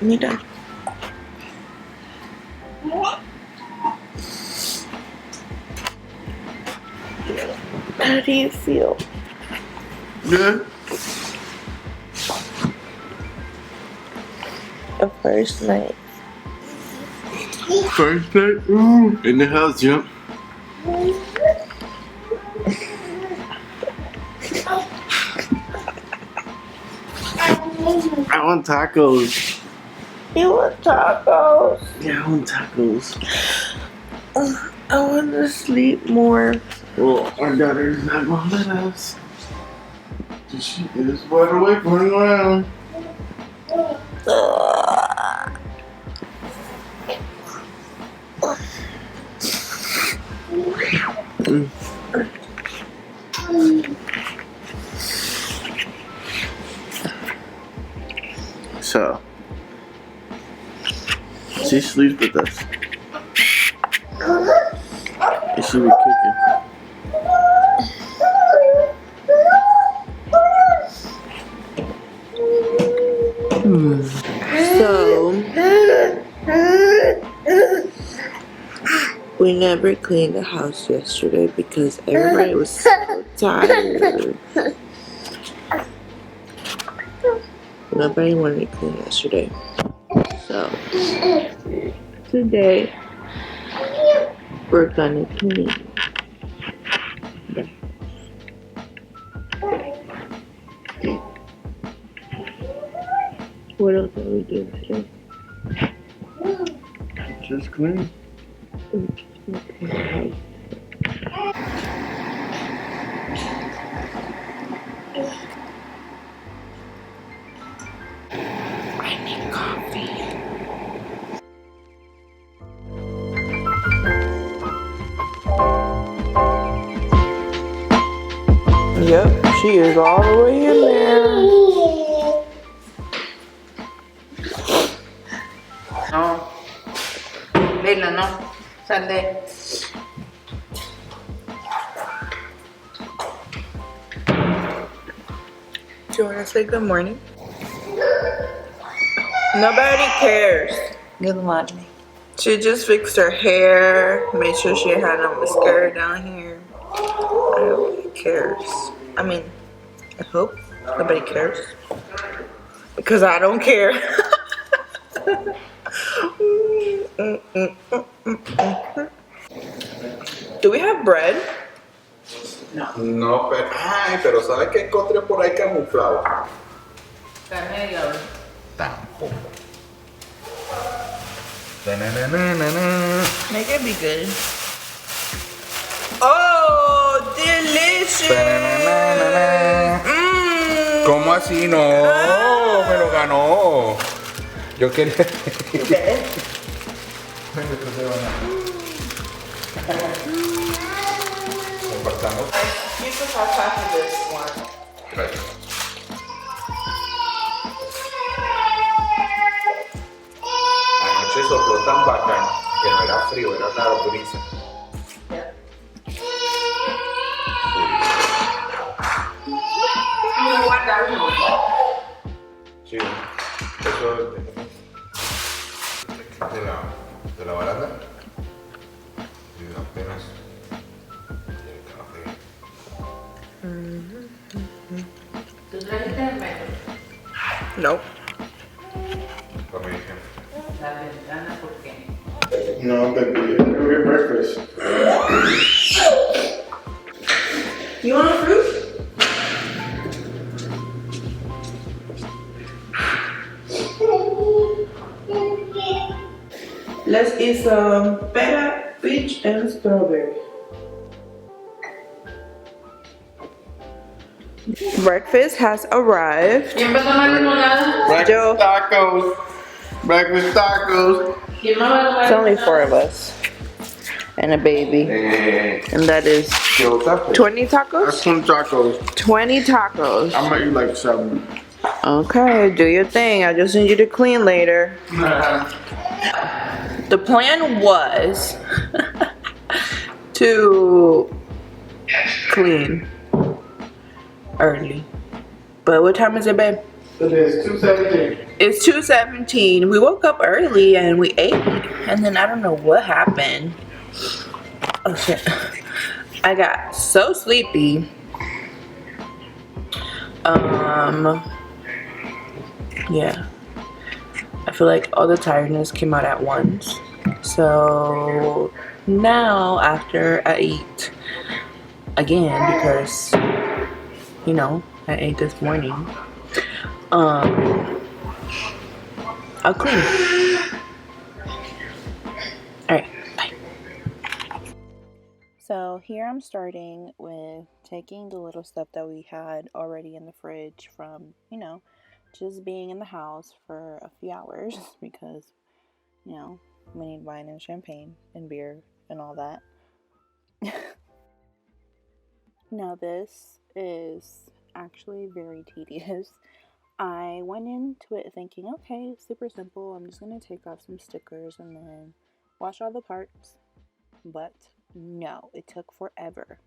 You done? How do you feel? Good. The first night. First night in the house, yep. I want tacos. You want tacos? Yeah, I want tacos. I want to sleep more. Well, our daughter's not gonna let us. She is wide awake running around. So, she sleeps with us. And she be cooking. So, we never cleaned the house yesterday because everybody was so tired. Nobody wanted to clean yesterday. So, today, we're gonna clean. What else are we doing today? Just clean. I need coffee. Yep, she is all the way in there. No. Vela, no. Sal de. Do you want to say good morning? Nobody cares. Good morning. She just fixed her hair, made sure she had no mascara down here. Nobody cares. I mean, I hope nobody cares. Because I don't care. Do we have bread? No, pero, ay, pero ¿sabes qué encontré por ahí camuflado? Carne de diablo. Tampoco. Make it be good. Oh, delicious. ¿Cómo así? No, me lo ganó. Yo quería. Compartamos. You can have half of this one. Gracias. Anoche sopló tan bacán que no era frío, era una brisa. Sí, eso de la baranda y apenas el café. ¿Tú trajiste el metro? Nope. Como dije. La ventana, ¿por qué? No, baby, we'll get breakfast. You want a fruit? Let's eat some feta, peach, and strawberry. Breakfast has arrived. ¿Quién va a tomar limonada? Breakfast tacos. Breakfast tacos. ¿Quién más va a tomar It's only limonada? 4 of us. And a baby. And that is 20 That's tacos? some tacos. 20 tacos. I might eat like 7. Okay, do your thing. I just need you to clean later. The plan was to clean early. But what time is it, babe? It is 2:17. It's 2:17. We woke up early and we ate, and then I don't know what happened. Oh shit. I got so sleepy. Yeah. I feel like all the tiredness came out at once. So now after I eat again because you know I ate this morning, I'll clean. Alright, bye. So here I'm starting with taking the little stuff that we had already in the fridge from, just being in the house for a few hours because, we need wine and champagne and beer and all that. Now this is actually very tedious. I went into it thinking, okay, it's super simple. I'm just going to take off some stickers and then wash all the parts. But no, it took forever.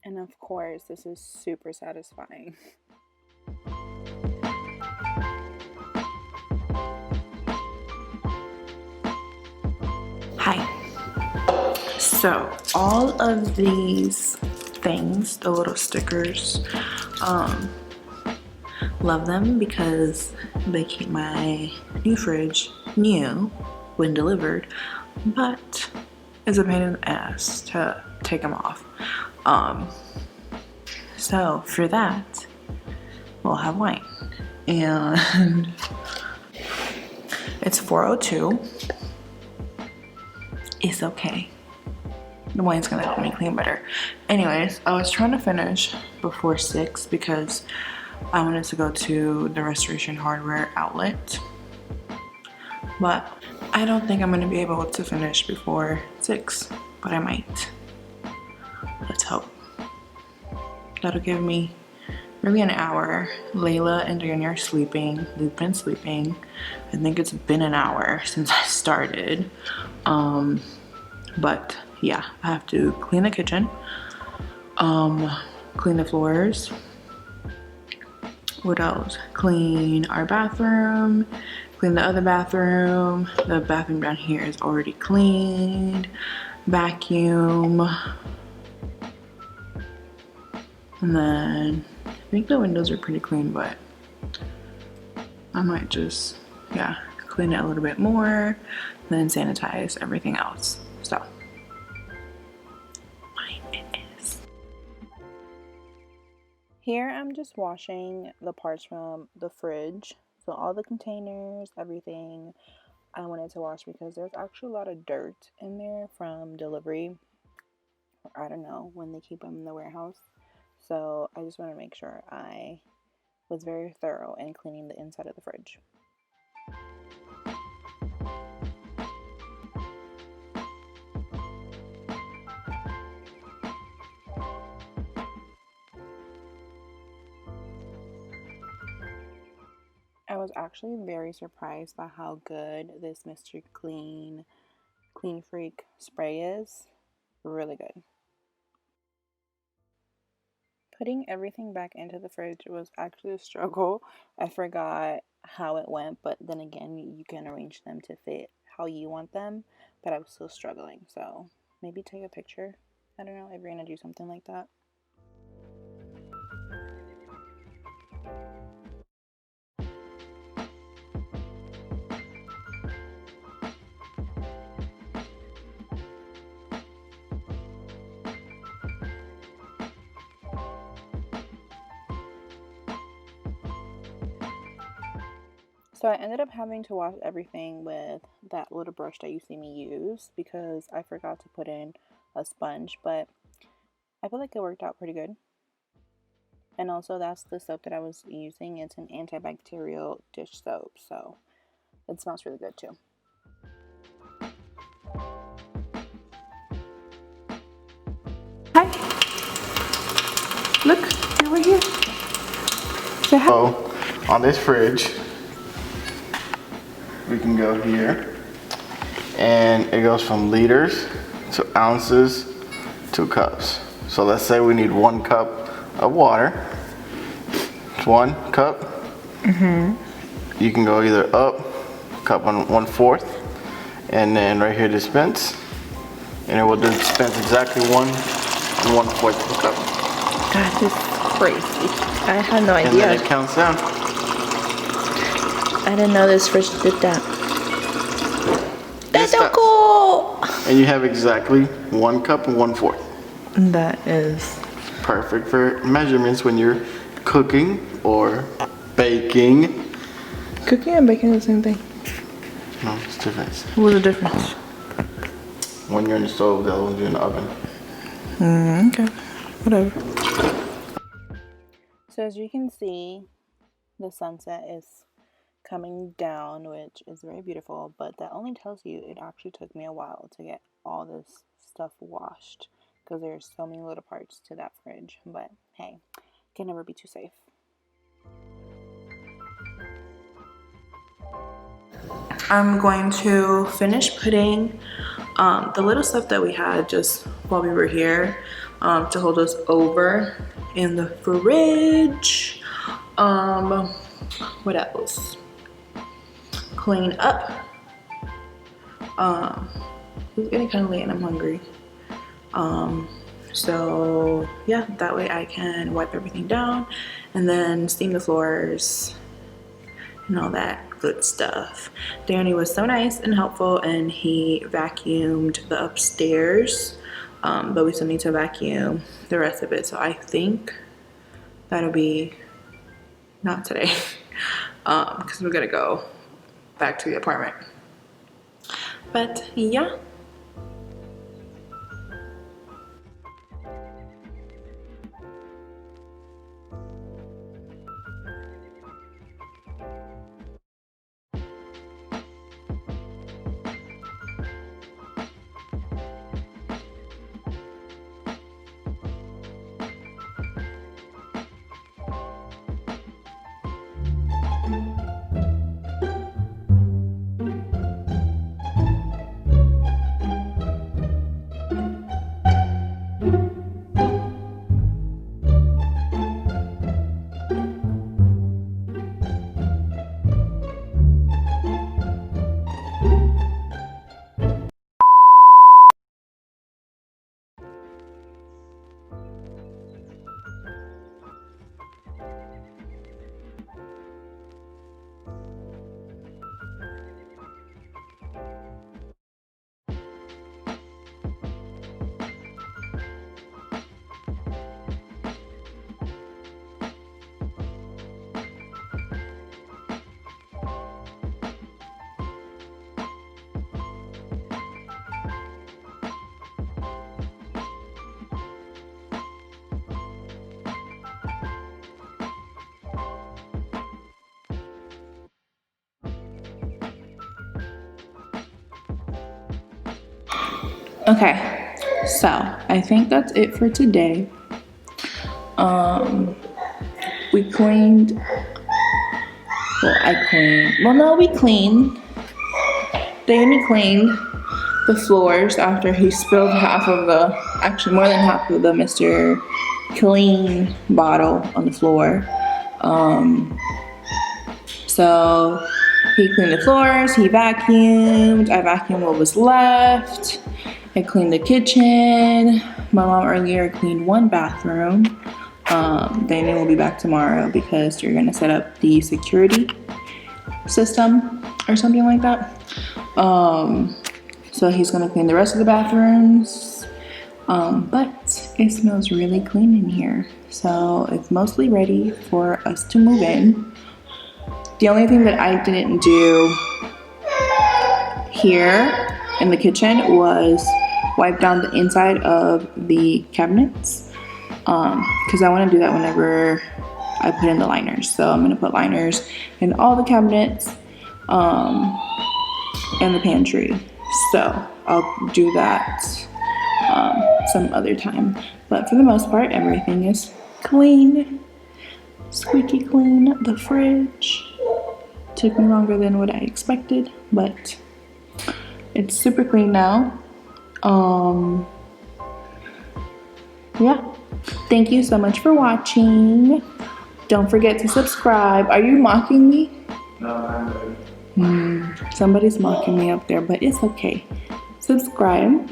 And of course, this is super satisfying. Hi. So all of these things, the little stickers, love them because they keep my new fridge new when delivered, but it's a pain in the ass to take them off. So for that, we'll have wine. And it's 4:02. It's okay. The wine's gonna help me clean better. Anyways, I was trying to finish before 6 because I wanted to go to the Restoration Hardware outlet. But I don't think I'm gonna be able to finish before 6, but I might. Let's hope. That'll give me maybe an hour. Layla and Daniel are sleeping. They've been sleeping. I think it's been an hour since I started. But yeah, I have to clean the kitchen, clean the floors. What else? Clean our bathroom, clean the other bathroom. The bathroom down here is already cleaned. Vacuum. And then I think the windows are pretty clean, but I might just, clean it a little bit more, then sanitize everything else. So, mine it is. Here I'm just washing the parts from the fridge. So all the containers, everything I wanted to wash because there's actually a lot of dirt in there from delivery. Or I don't know, when they keep them in the warehouse. So I just want to make sure I was very thorough in cleaning the inside of the fridge. I was actually very surprised by how good this Mr. Clean Freak spray is. Really good. Putting everything back into the fridge was actually a struggle. I forgot how it went, but then again, you can arrange them to fit how you want them, but I was still struggling. So maybe take a picture. I don't know if you're gonna do something like that. So I ended up having to wash everything with that little brush that you see me use because I forgot to put in a sponge, but I feel like it worked out pretty good. And also that's the soap that I was using. It's an antibacterial dish soap, so it smells really good too. Hi. Look, you're right here. Say hi. So, on this fridge, we can go here, and it goes from liters to ounces to cups. So let's say we need 1 cup of water. So 1 cup. You can go either up, cup 1/4, and then right here dispense, and it will dispense exactly 1 1/4 cup. That is crazy. I had no And then idea. it counts down. I didn't know this fridge did that. That's so stops. cool. And you have exactly 1 cup and 1/4. That is. Perfect for measurements when you're cooking or baking. Cooking and baking are the same thing. No, it's different. What's the difference? One you're in the stove, the other one's in the oven. Okay. Whatever. So as you can see, the sunset is coming down, which is very beautiful, but that only tells you it actually took me a while to get all this stuff washed because there's so many little parts to that fridge. But hey, can never be too safe. I'm going to finish putting the little stuff that we had just while we were here to hold us over in the fridge. What else? Clean up. It's getting kind of late and I'm hungry. So yeah, that way I can wipe everything down and then steam the floors and all that good stuff. Danny was so nice and helpful and he vacuumed the upstairs, but we still need to vacuum the rest of it. So I think that'll be not today because we're gonna go back to the apartment. But yeah. Okay, so I think that's it for today. We cleaned, we cleaned. Danny cleaned the floors after he spilled actually more than half of the Mr. Clean bottle on the floor. So he cleaned the floors, he vacuumed, I vacuumed what was left. I cleaned the kitchen. My mom earlier cleaned one bathroom. Danny will be back tomorrow because you're gonna set up the security system or something like that. So he's gonna clean the rest of the bathrooms. But it smells really clean in here. So it's mostly ready for us to move in. The only thing that I didn't do here in the kitchen was wipe down the inside of the cabinets because I want to do that whenever I put in the liners. So I'm going to put liners in all the cabinets and the pantry. So I'll do that some other time. But for the most part, everything is clean, squeaky clean. The fridge took me longer than what I expected, but it's super clean now. Yeah, thank you so much for watching. Don't forget to subscribe. Are you mocking me? No, I'm ready. Somebody's mocking me up there, but it's okay. Subscribe.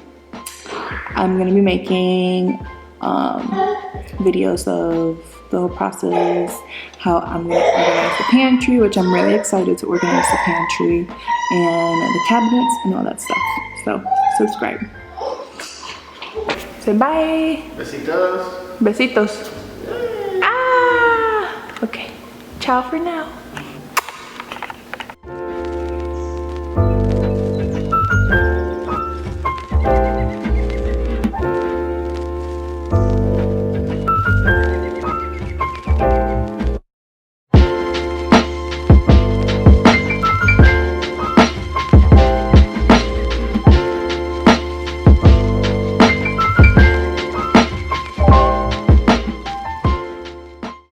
I'm gonna be making videos of the whole process, how I'm gonna organize the pantry, which I'm really excited to organize the pantry, and the cabinets and all that stuff. So subscribe. Say bye. Besitos. Besitos. Ah. Okay. Ciao for now.